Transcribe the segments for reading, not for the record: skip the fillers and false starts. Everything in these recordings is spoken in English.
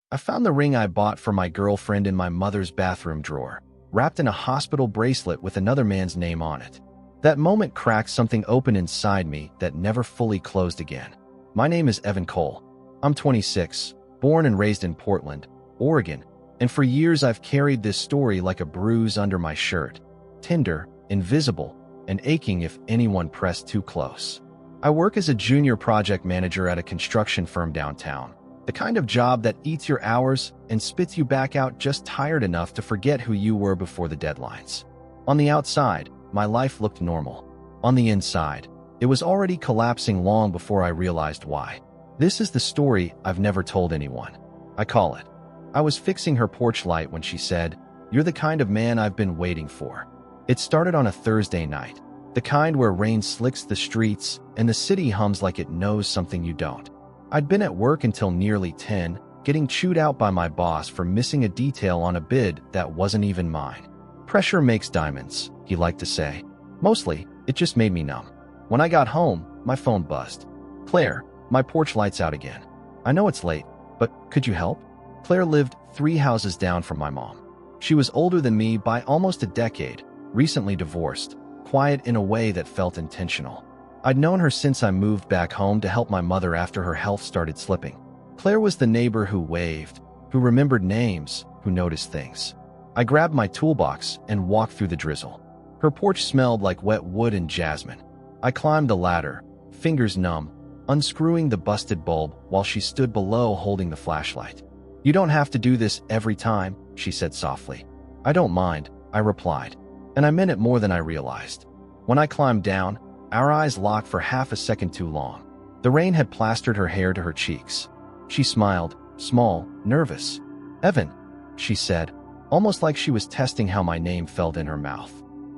I found the ring I bought for my girlfriend in my mother's bathroom drawer, wrapped in a hospital bracelet with another man's name on it. That moment cracked something open inside me that never fully closed again. My name is Evan Cole. I'm 26, born and raised in Portland, Oregon, and for years I've carried this story like a bruise under my shirt, tender, invisible, and aching if anyone pressed too close. I work as a junior project manager at a construction firm downtown, the kind of job that eats your hours and spits you back out just tired enough to forget who you were before the deadlines. On the outside, my life looked normal. On the inside, it was already collapsing long before I realized why. This is the story I've never told anyone. I call it, I was fixing her porch light when she said, "You're the kind of man I've been waiting for." It started on a Thursday night, the kind where rain slicks the streets and the city hums like it knows something you don't. I'd been at work until nearly 10, getting chewed out by my boss for missing a detail on a bid that wasn't even mine. Pressure makes diamonds, he liked to say. Mostly, it just made me numb. When I got home, my phone buzzed. "Claire, my porch light's out again. I know it's late, but could you help?" Claire lived 3 houses down from my mom. She was older than me by almost a decade, recently divorced, quiet in a way that felt intentional. I'd known her since I moved back home to help my mother after her health started slipping. Claire was the neighbor who waved, who remembered names, who noticed things. I grabbed my toolbox and walked through the drizzle. Her porch smelled like wet wood and jasmine. I climbed the ladder, fingers numb, unscrewing the busted bulb while she stood below holding the flashlight. "You don't have to do this every time," she said softly. "I don't mind," I replied, and I meant it more than I realized. When I climbed down, our eyes locked for half a second too long. The rain had plastered her hair to her cheeks. She smiled, small, nervous. "Evan," she said, almost like she was testing how my name felt in her mouth.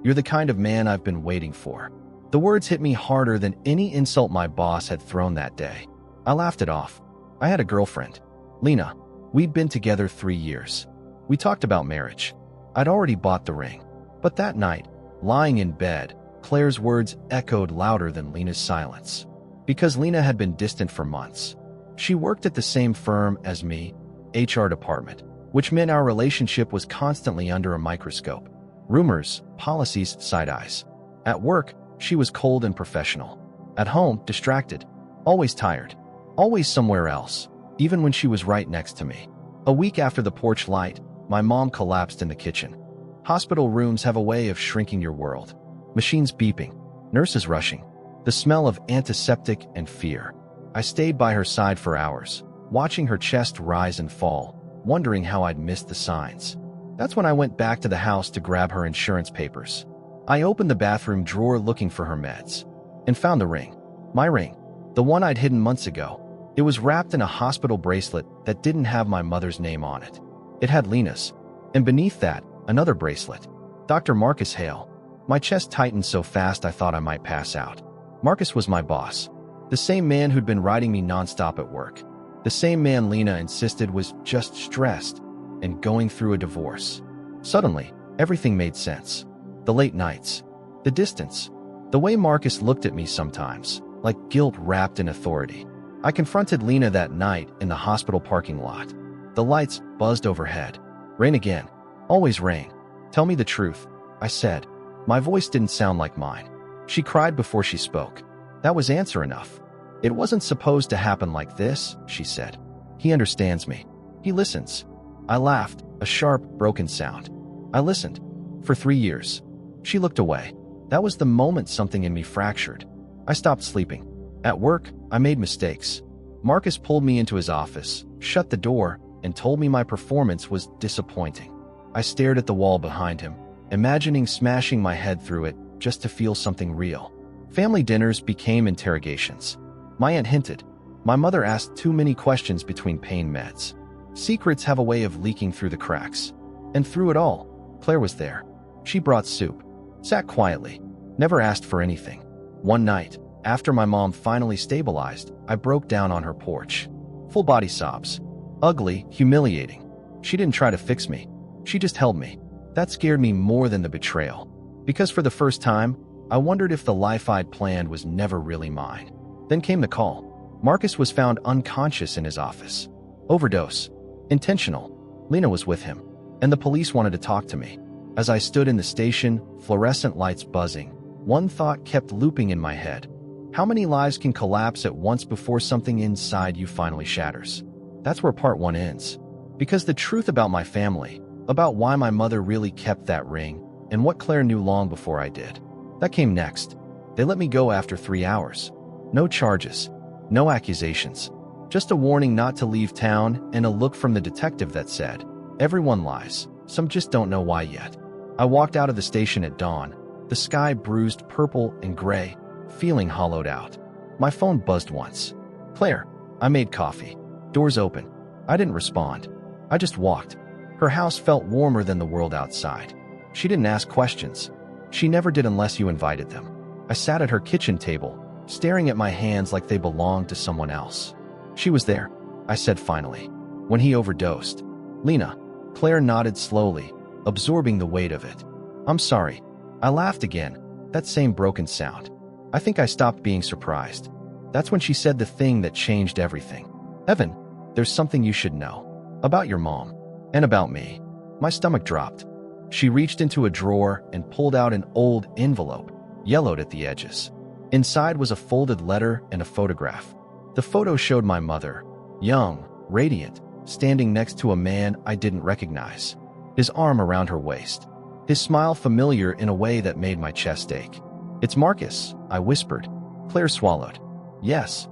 "You're the kind of man I've been waiting for." The words hit me harder than any insult my boss had thrown that day. I laughed it off. I had a girlfriend, Lena. We'd been together 3 years. We talked about marriage. I'd already bought the ring. But that night, lying in bed, Claire's words echoed louder than Lena's silence. Because Lena had been distant for months. She worked at the same firm as me, HR department, which meant our relationship was constantly under a microscope. Rumors, policies, side eyes. At work, she was cold and professional. At home, distracted. Always tired. Always somewhere else, even when she was right next to me. A week after the porch light, my mom collapsed in the kitchen. Hospital rooms have a way of shrinking your world. Machines beeping, nurses rushing, the smell of antiseptic and fear. I stayed by her side for hours, watching her chest rise and fall, wondering how I'd missed the signs. That's when I went back to the house to grab her insurance papers. I opened the bathroom drawer looking for her meds, and found the ring. My ring, the one I'd hidden months ago. It was wrapped in a hospital bracelet that didn't have my mother's name on it. It had Lena's, and beneath that, another bracelet. Dr. Marcus Hale. My chest tightened so fast I thought I might pass out. Marcus was my boss, the same man who'd been riding me nonstop at work, the same man Lena insisted was just stressed and going through a divorce. Suddenly, everything made sense. The late nights, the distance, the way Marcus looked at me sometimes, like guilt wrapped in authority. I confronted Lena that night in the hospital parking lot. The lights buzzed overhead. "Rain again. Always rain. Tell me the truth," I said. My voice didn't sound like mine. She cried before she spoke. That was answer enough. "It wasn't supposed to happen like this," she said. "He understands me. He listens." I laughed, a sharp, broken sound. I listened. For 3 years. She looked away. That was the moment something in me fractured. I stopped sleeping. At work, I made mistakes. Marcus pulled me into his office, shut the door, and told me my performance was disappointing. I stared at the wall behind him, imagining smashing my head through it just to feel something real. Family dinners became interrogations. My aunt hinted. My mother asked too many questions between pain meds. Secrets have a way of leaking through the cracks. And through it all, Claire was there. She brought soup, sat quietly, never asked for anything. One night, after my mom finally stabilized, I broke down on her porch. Full body sobs. Ugly, humiliating. She didn't try to fix me. She just held me. That scared me more than the betrayal. Because for the first time, I wondered if the life I'd planned was never really mine. Then came the call. Marcus was found unconscious in his office. Overdose. Intentional. Lena was with him, and the police wanted to talk to me. As I stood in the station, fluorescent lights buzzing, one thought kept looping in my head. How many lives can collapse at once before something inside you finally shatters? That's where part 1 ends. Because the truth about my family, about why my mother really kept that ring, and what Claire knew long before I did, that came next. They let me go after 3 hours. No charges, no accusations, just a warning not to leave town and a look from the detective that said, "Everyone lies, some just don't know why yet." I walked out of the station at dawn, the sky bruised purple and gray, feeling hollowed out. My phone buzzed once. "Claire." I made coffee. Doors open. I didn't respond. I just walked. Her house felt warmer than the world outside. She didn't ask questions. She never did unless you invited them. I sat at her kitchen table, staring at my hands like they belonged to someone else. "She was there," I said finally, "when he overdosed." "Lena." Claire nodded slowly, absorbing the weight of it. "I'm sorry." I laughed again, that same broken sound. I think I stopped being surprised. That's when she said the thing that changed everything. "Evan, there's something you should know. About your mom. And about me." My stomach dropped. She reached into a drawer and pulled out an old envelope, yellowed at the edges. Inside was a folded letter and a photograph. The photo showed my mother, young, radiant, standing next to a man I didn't recognize, his arm around her waist, his smile familiar in a way that made my chest ache. "It's Marcus," I whispered. Claire swallowed. "Yes."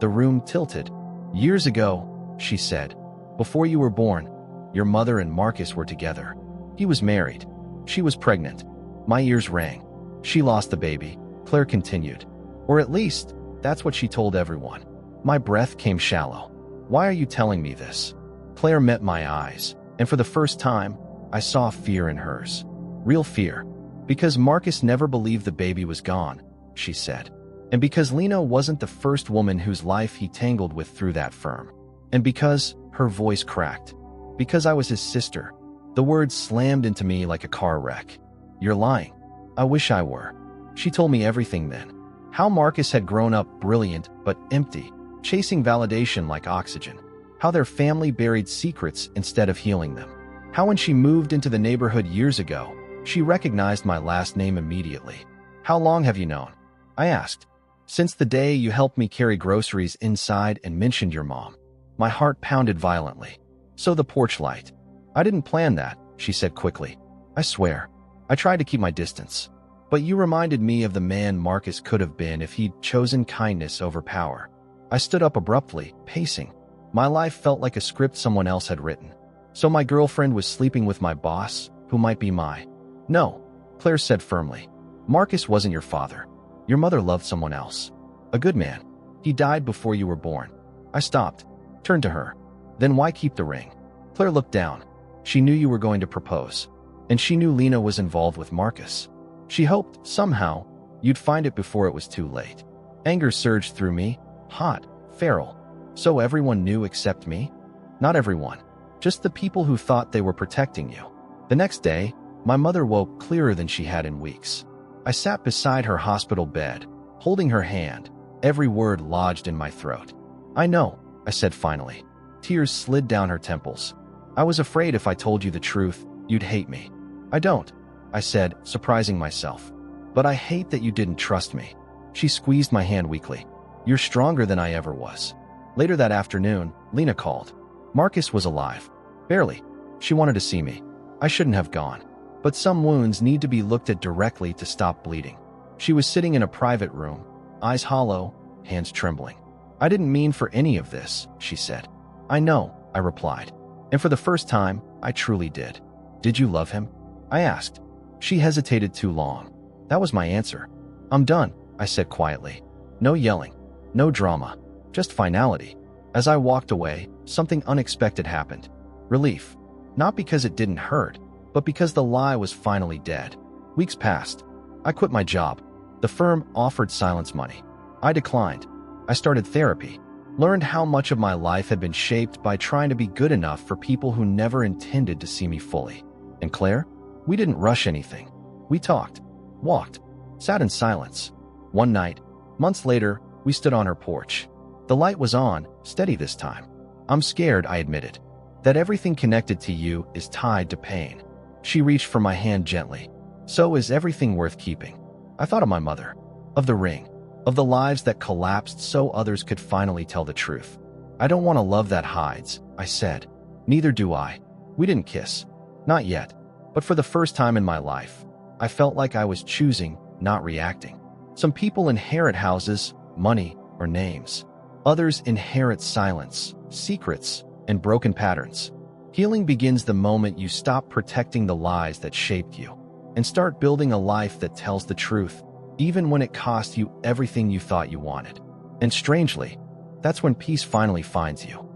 The room tilted. "Years ago," she said, "before you were born, your mother and Marcus were together. He was married. She was pregnant." My ears rang. "She lost the baby," Claire continued. "Or at least, that's what she told everyone." My breath came shallow. "Why are you telling me this?" Claire met my eyes, and for the first time, I saw fear in hers. Real fear. "Because Marcus never believed the baby was gone," she said. "And because Lena wasn't the first woman whose life he tangled with through that firm. And because," her voice cracked, "because I was his sister." The words slammed into me like a car wreck. "You're lying." "I wish I were." She told me everything then. How Marcus had grown up brilliant but empty, chasing validation like oxygen. How their family buried secrets instead of healing them. How when she moved into the neighborhood years ago, she recognized my last name immediately. "How long have you known?" I asked. "Since the day you helped me carry groceries inside and mentioned your mom." My heart pounded violently. "So the porch light." "I didn't plan that," she said quickly. "I swear. I tried to keep my distance. But you reminded me of the man Marcus could have been if he'd chosen kindness over power." I stood up abruptly, pacing. My life felt like a script someone else had written. "So my girlfriend was sleeping with my boss, who might be my—" "No," Claire said firmly. "Marcus wasn't your father. Your mother loved someone else. A good man. He died before you were born." I stopped, turned to her. "Then why keep the ring?" Claire looked down. "She knew you were going to propose. And she knew Lena was involved with Marcus. She hoped, somehow, you'd find it before it was too late." Anger surged through me, hot, feral. "So everyone knew except me?" "Not everyone. Just the people who thought they were protecting you." The next day, my mother woke clearer than she had in weeks. I sat beside her hospital bed, holding her hand, every word lodged in my throat. "I know," I said finally. Tears slid down her temples. "I was afraid if I told you the truth, you'd hate me." "I don't," I said, surprising myself. "But I hate that you didn't trust me." She squeezed my hand weakly. "You're stronger than I ever was." Later that afternoon, Lena called. Marcus was alive. Barely. She wanted to see me. I shouldn't have gone. But some wounds need to be looked at directly to stop bleeding. She was sitting in a private room, eyes hollow, hands trembling. "I didn't mean for any of this," she said. "I know," I replied. "And for the first time, I truly did." "Did you love him?" I asked. She hesitated too long. That was my answer. "I'm done," I said quietly. No yelling, no drama, just finality. As I walked away, something unexpected happened. Relief. Not because it didn't hurt, but because the lie was finally dead. Weeks passed. I quit my job. The firm offered silence money. I declined. I started therapy. Learned how much of my life had been shaped by trying to be good enough for people who never intended to see me fully. And Claire? We didn't rush anything. We talked, walked, sat in silence. One night, months later, we stood on her porch. The light was on, steady this time. "I'm scared," I admitted. that everything connected to you is tied to pain. She reached for my hand gently. So is everything worth keeping? I thought of my mother, of the ring, of the lives that collapsed so others could finally tell the truth. I don't want a love that hides, I said. Neither do I. We didn't kiss. Not yet. But for the first time in my life, I felt like I was choosing, not reacting. Some people inherit houses, money, or names. Others inherit silence, secrets, and broken patterns. Healing begins the moment you stop protecting the lies that shaped you and start building a life that tells the truth, even when it costs you everything you thought you wanted. And strangely, that's when peace finally finds you.